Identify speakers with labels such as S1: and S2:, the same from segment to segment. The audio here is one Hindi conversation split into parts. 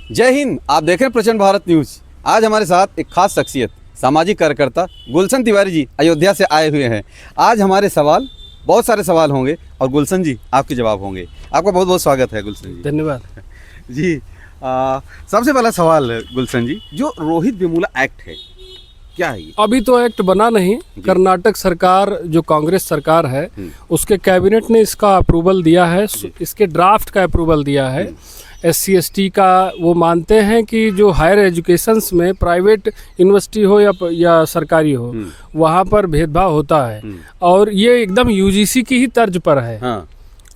S1: जय हिंद। आप देख रहे हैं प्रचंड भारत न्यूज। आज हमारे साथ एक खास शख्सियत सामाजिक कार्यकर्ता गुलशन तिवारी जी अयोध्या से आए हुए हैं। आज हमारे सवाल बहुत सारे सवाल होंगे और गुलशन जी आपके जवाब होंगे। आपका बहुत बहुत स्वागत है गुलशन जी।
S2: धन्यवाद
S1: जी। सबसे पहला सवाल गुलशन जी, जो रोहित वेमुला एक्ट है क्या है ये?
S2: अभी तो एक्ट बना नहीं। कर्नाटक सरकार जो कांग्रेस सरकार है उसके कैबिनेट ने इसका अप्रूवल दिया है, इसके ड्राफ्ट का अप्रूवल दिया है। SC/ST का वो मानते हैं कि जो हायर एजुकेशंस में प्राइवेट यूनिवर्सिटी हो या सरकारी हो वहाँ पर भेदभाव होता है और ये एकदम UGC की ही तर्ज पर है।
S1: हाँ।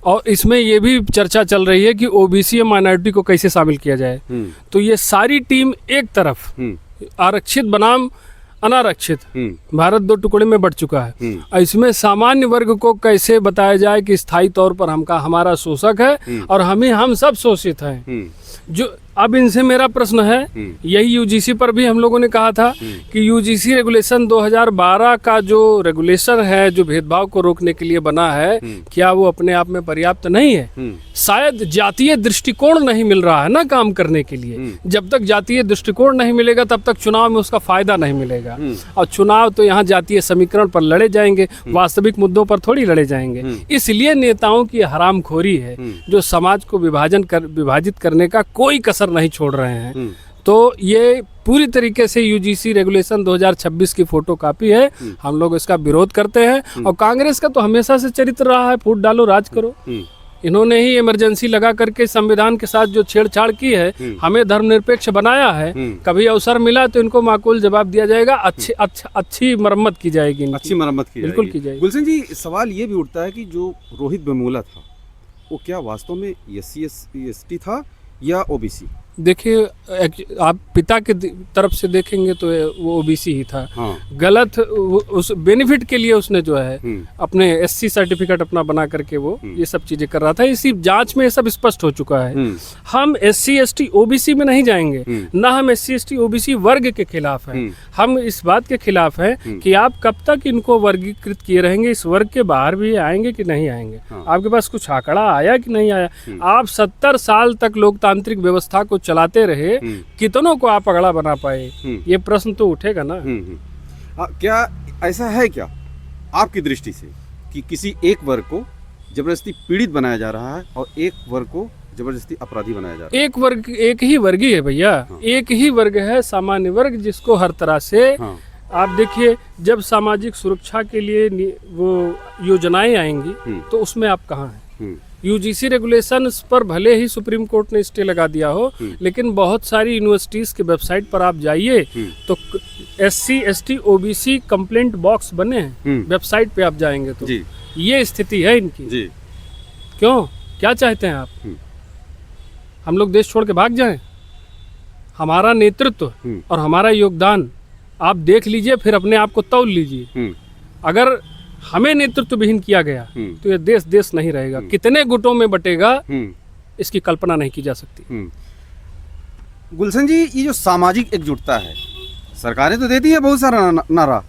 S2: और इसमें ये भी चर्चा चल रही है कि OBC या माइनॉरिटी को कैसे शामिल किया जाए। तो ये सारी टीम एक तरफ आरक्षित बनाम अनारक्षित, भारत दो टुकड़े में बढ़ चुका है। इसमें सामान्य वर्ग को कैसे बताया जाए कि स्थायी तौर पर हमारा शोषक है और हम सब शोषित हैं। जो अब इनसे मेरा प्रश्न है, यही UGC पर भी हम लोगों ने कहा था कि UGC रेगुलेशन 2012 का जो रेगुलेशन है जो भेदभाव को रोकने के लिए बना है, क्या वो अपने आप में पर्याप्त नहीं है? शायद जातीय दृष्टिकोण नहीं मिल रहा है ना काम करने के लिए। जब तक जातीय दृष्टिकोण नहीं मिलेगा तब तक चुनाव में उसका फायदा नहीं मिलेगा। और चुनाव तो यहाँ जातीय समीकरण पर लड़े जाएंगे, वास्तविक मुद्दों पर थोड़ी लड़े जाएंगे। इसलिए नेताओं की हरामखोरी है जो समाज को विभाजित करने का कोई कसर नहीं छोड़ रहे हैं। तो ये पूरी तरीके से UGC रेगुलेशन 2026 की फोटो कापी है। हम लोग इसका विरोध करते हैं और कांग्रेस का तो हमेशा से चरित्र रहा है फूट डालो राज करो। इन्होंने ही इमरजेंसी लगा करके संविधान के साथ जो छेड़छाड़ की है, हमें धर्मनिरपेक्ष बनाया है। कभी अवसर मिला तो इनको माकूल जवाब दिया जाएगा, अच्छी मरम्मत की जाएगी,
S1: अच्छी मरम्मत की
S2: बिल्कुल की जाएगी।
S1: गुलशन जी, सवाल ये भी उठता है कि जो रोहित वेमुला था वो क्या वास्तव में SC/ST था या OBC?
S2: देखिए, आप पिता के तरफ से देखेंगे तो वो OBC ही था। हाँ। गलत उस बेनिफिट के लिए उसने जो है अपने SC सर्टिफिकेट अपना बना करके वो ये सब चीजें कर रहा था। इसी जांच में ये सब स्पष्ट हो चुका है। हम SC/ST OBC में नहीं जाएंगे, ना हम SC/ST OBC वर्ग के खिलाफ हैं। हम इस बात के खिलाफ हैं कि आप कब तक इनको वर्गीकृत किए रहेंगे, इस वर्ग के बाहर भी आएंगे कि नहीं आएंगे। आपके पास कुछ आंकड़ा आया कि नहीं आया? आप 70 साल तक लोकतांत्रिक व्यवस्था को चलाते रहे, कितनों को आप अगला बना पाए? ये प्रश्न तो उठेगा ना।
S1: क्या ऐसा है क्या आपकी दृष्टि से कि किसी एक वर्ग को जबरदस्ती पीड़ित बनाया जा रहा है और एक वर्ग को जबरदस्ती अपराधी बनाया जा रहा है?
S2: एक ही वर्ग ही है भैया। एक ही वर्ग है, सामान्य वर्ग, जिसको हर तरह से आप देखिए, जब सामाजिक सुरक्षा के लिए वो योजनाएं आएंगी तो उसमें आप कहाँ हैं? UGC रेगुलेशन पर भले ही सुप्रीम कोर्ट ने स्टे लगा दिया हो, लेकिन बहुत सारी यूनिवर्सिटीज के वेबसाइट पर आप जाइए तो SC/ST OBC कंप्लेंट बॉक्स बने हैं। वेबसाइट पे आप जाएंगे तो ये स्थिति है इनकी। क्यों, क्या चाहते हैं आप? हम लोग देश छोड़ के भाग जाएं? हमारा नेतृत्व और हमारा योगदान आप देख लीजिए, फिर अपने आप को तौल लीजिए। अगर हमें नेतृत्व विहीन किया गया तो ये देश नहीं रहेगा। कितने गुटों में बटेगा इसकी कल्पना नहीं की जा सकती।
S1: गुलशन जी, ये जो सामाजिक एकजुटता है, सरकारें तो देती है बहुत सारा नारा,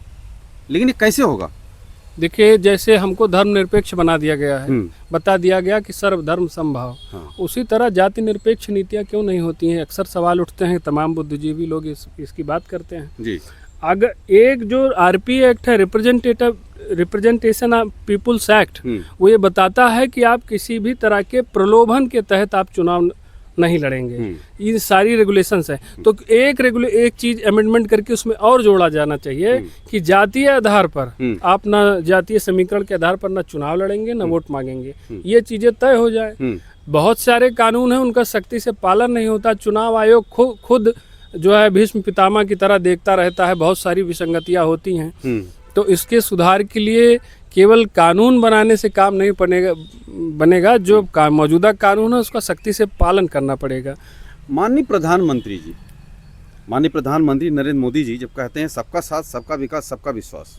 S1: लेकिन ये कैसे होगा?
S2: देखिए, जैसे हमको धर्मनिरपेक्ष बना दिया गया है, बता दिया गया कि सर्वधर्म समभाव, उसी तरह जाति निरपेक्ष नीतियाँ क्यों नहीं होती हैं? अक्सर सवाल उठते हैं, तमाम बुद्धिजीवी लोग इसकी बात करते हैं जी। अगर एक जो RP एक्ट है, रिप्रेजेंटेशन ऑफ पीपुल्स एक्ट, वो ये बताता है कि आप किसी भी तरह के प्रलोभन के तहत आप चुनाव नहीं लड़ेंगे। ये सारी रेगुलेशंस है। तो एक चीज अमेंडमेंट करके उसमें और जोड़ा जाना चाहिए कि जातीय आधार पर आप ना जातीय समीकरण के आधार पर ना चुनाव लड़ेंगे ना वोट मांगेंगे। ये चीजें तय हो जाए। बहुत सारे कानून हैं, उनका सख्ती से पालन नहीं होता। चुनाव आयोग खुद जो है भीष्म पितामह की तरह देखता रहता है, बहुत सारी विसंगतियां होती हैं। तो इसके सुधार के लिए केवल कानून बनाने से काम नहीं बनेगा। जो मौजूदा कानून है उसका सख्ती से पालन करना पड़ेगा।
S1: माननीय प्रधानमंत्री नरेंद्र मोदी जी जब कहते हैं सबका साथ, सबका विकास, सबका विश्वास,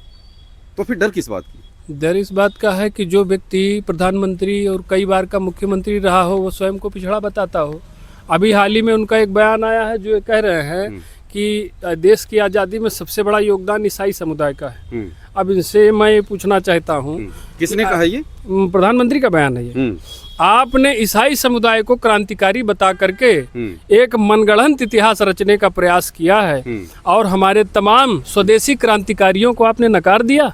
S1: तो फिर डर किस बात की?
S2: डर इस बात का है कि जो व्यक्ति प्रधानमंत्री और कई बार का मुख्यमंत्री रहा हो वो स्वयं को पिछड़ा बताता हो। अभी हाल ही में उनका एक बयान आया है जो ये कह रहे हैं कि देश की आज़ादी में सबसे बड़ा योगदान ईसाई समुदाय का है। अब इनसे मैं ये पूछना चाहता हूँ,
S1: किसने कहा ये?
S2: प्रधानमंत्री का बयान है ये। आपने ईसाई समुदाय को क्रांतिकारी बता करके एक मनगढ़ंत इतिहास रचने का प्रयास किया है और हमारे तमाम स्वदेशी क्रांतिकारियों को आपने नकार दिया।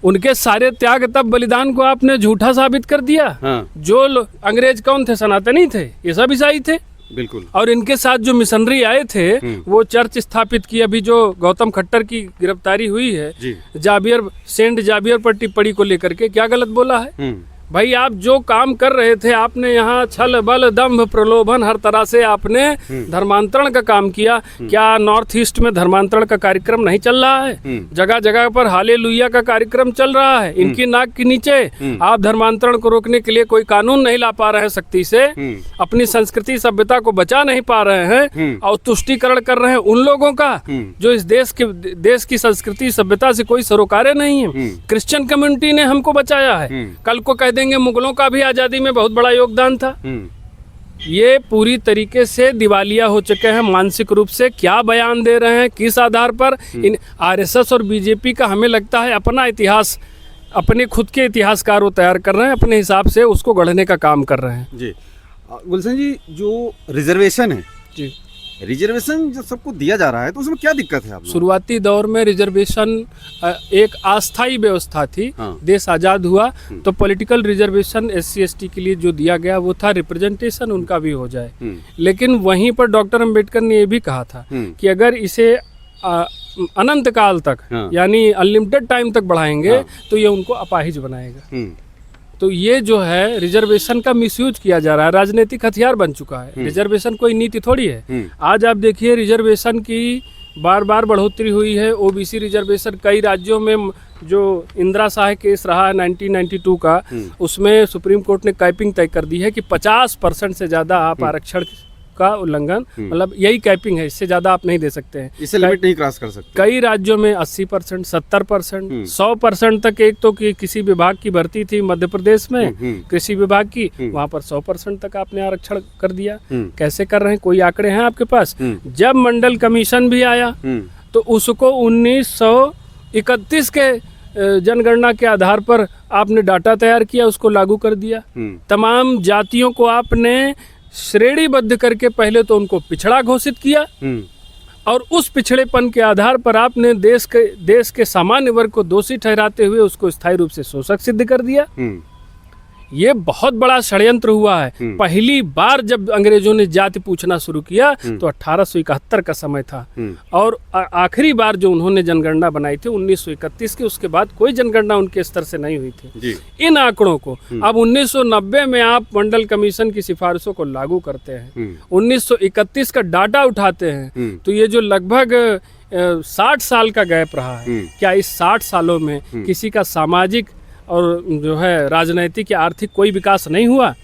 S2: उनके सारे त्याग तप बलिदान को आपने झूठा साबित कर दिया।
S1: हाँ।
S2: जो अंग्रेज कौन थे? सनातनी थे, ये सब ईसाई थे।
S1: बिल्कुल।
S2: और इनके साथ जो मिशनरी आए थे वो चर्च स्थापित की। अभी जो गौतम खट्टर की गिरफ्तारी हुई है सेंट जाबियर पर टिप्पणी को लेकर के, क्या गलत बोला है? भाई आप जो काम कर रहे थे, आपने यहाँ छल बल दंभ प्रलोभन हर तरह से आपने धर्मांतरण का काम किया। क्या नॉर्थ ईस्ट में धर्मांतरण का कार्यक्रम नहीं चल रहा है? जगह जगह पर हालेलुया का कार्यक्रम चल रहा है। इनकी नाक के नीचे आप धर्मांतरण को रोकने के लिए कोई कानून नहीं ला पा रहे हैं सख्ती से, अपनी संस्कृति सभ्यता को बचा नहीं पा रहे हैं और तुष्टीकरण कर रहे हैं उन लोगों का जो इस देश की संस्कृति सभ्यता से कोई सरोकारे नहीं है। क्रिश्चियन कम्युनिटी ने हमको बचाया है, कल को कह देंगे मुगलों का भी आजादी में बहुत बड़ा योगदान था। ये पूरी तरीके से दिवालिया हो चुके हैं मानसिक रूप से। क्या बयान दे रहे हैं, किस आधार पर? इन आरएसएस और बीजेपी का हमें लगता है अपना इतिहास, अपने खुद के इतिहासकार वो तैयार कर रहे हैं, अपने हिसाब से उसको गढ़ने का काम कर रहे हैं।
S1: जी गुलशन जी, जो रिजर्वेशन है
S2: जी,
S1: रिजर्वेशन जो सबको दिया जा रहा है तो उसमें क्या दिक्कत है? आप
S2: शुरुआती दौर में रिजर्वेशन एक अस्थायी व्यवस्था थी।
S1: हाँ।
S2: देश आज़ाद हुआ तो पॉलिटिकल रिजर्वेशन SC/ST के लिए जो दिया गया वो था रिप्रेजेंटेशन उनका भी हो जाए। लेकिन वहीं पर डॉक्टर अंबेडकर ने ये भी कहा था कि अगर इसे अनंत काल तक,
S1: हाँ।
S2: यानी अनलिमिटेड टाइम तक बढ़ाएंगे, हाँ, तो ये उनको अपाहिज बनाएगा। तो ये जो है रिजर्वेशन का मिसयूज किया जा रहा है, राजनीतिक हथियार बन चुका है। रिजर्वेशन कोई नीति थोड़ी है। आज आप देखिए रिजर्वेशन की बार बार बढ़ोतरी हुई है। OBC रिजर्वेशन कई राज्यों में, जो इंदिरा शाह केस रहा है 1992 का, उसमें सुप्रीम कोर्ट ने कैपिंग तय कर दी है कि 50% से ज़्यादा आप आरक्षण का उल्लंघन, मतलब यही कैपिंग है, इससे ज़्यादा आप नहीं दे सकते हैं,
S1: इसे लिमिट नहीं क्रॉस कर सकते।
S2: कई राज्यों में 80%, 70%, 100% तक। एक तो कि किसी विभाग की भर्ती थी मध्य प्रदेश में, कृषि विभाग की, वहाँ पर 100% तक आपने आरक्षण कर दिया। कैसे कर रहे हैं? कोई आंकड़े हैं आपके पास? जब मंडल कमीशन भी आया तो उसको 1931 के जनगणना के आधार पर आपने डाटा तैयार किया, उसको लागू कर दिया। तमाम जातियों को आपने श्रेणीबद्ध करके पहले तो उनको पिछड़ा घोषित किया और उस पिछड़ेपन के आधार पर आपने देश के सामान्य वर्ग को दोषी ठहराते हुए उसको स्थायी रूप से शोषक सिद्ध कर दिया। ये बहुत बड़ा षड्यंत्र हुआ है। पहली बार जब अंग्रेजों ने जाति पूछना शुरू किया तो 1871 का समय था और आखिरी बार जो उन्होंने जनगणना बनाई थी 1931 की, उसके बाद कोई जनगणना उनके स्तर से नहीं हुई थी। इन आंकड़ों को अब 1990 में आप मंडल कमीशन की सिफारिशों को लागू करते हैं, 1931 का डाटा उठाते हैं, तो ये जो लगभग 60 साल का गैप रहा है, क्या इस 60 सालों में किसी का सामाजिक और जो है राजनैतिक या आर्थिक कोई विकास नहीं हुआ?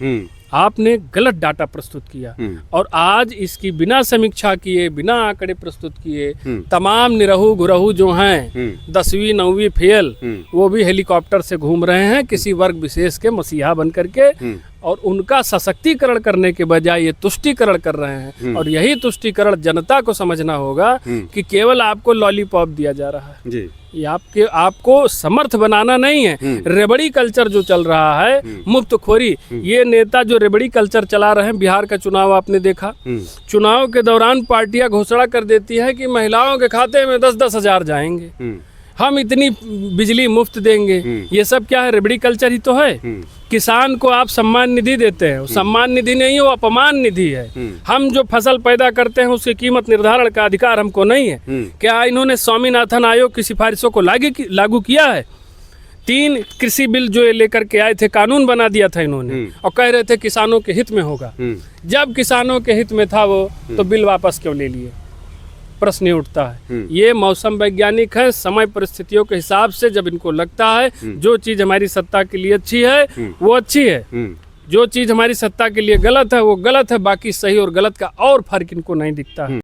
S2: आपने गलत डाटा प्रस्तुत किया और आज इसकी बिना समीक्षा किए, बिना आंकड़े प्रस्तुत किए, तमाम निरहु गुरहु जो हैं 10वीं 9वीं फेल, वो भी हेलीकॉप्टर से घूम रहे हैं किसी वर्ग विशेष के मसीहा बन करके, और उनका सशक्तिकरण करने के बजाय ये तुष्टीकरण कर रहे हैं। और यही तुष्टीकरण जनता को समझना होगा कि केवल आपको लॉलीपॉप दिया जा रहा है जी। ये आपको समर्थ बनाना नहीं है। रेबड़ी कल्चर जो चल रहा है, मुफ्तखोरी, ये नेता जो रेबड़ी कल्चर चला रहे हैं, बिहार का चुनाव आपने देखा, चुनाव के दौरान पार्टियां घोषणा कर देती है कि महिलाओं के खाते में 10-10 हजार जाएंगे, हम इतनी बिजली मुफ्त देंगे। ये सब क्या है? रेबड़ी कल्चर ही तो है। किसान को आप सम्मान निधि देते हैं, सम्मान निधि नहीं है, वो अपमान निधि है। हम जो फसल पैदा करते हैं उसकी कीमत निर्धारण का अधिकार हमको नहीं है। क्या इन्होंने स्वामीनाथन आयोग की सिफारिशों को लागू किया है? 3 कृषि बिल जो ये लेकर के आए थे, कानून बना दिया था इन्होंने और कह रहे थे किसानों के हित में होगा। जब किसानों के हित में था वो, तो बिल वापस क्यों ले लिए? प्रश्न ही उठता है। ये मौसम वैज्ञानिक है, समय परिस्थितियों के हिसाब से जब इनको लगता है जो चीज हमारी सत्ता के लिए अच्छी है वो अच्छी है, जो चीज हमारी सत्ता के लिए गलत है वो गलत है, बाकी सही और गलत का और फर्क इनको नहीं दिखता है।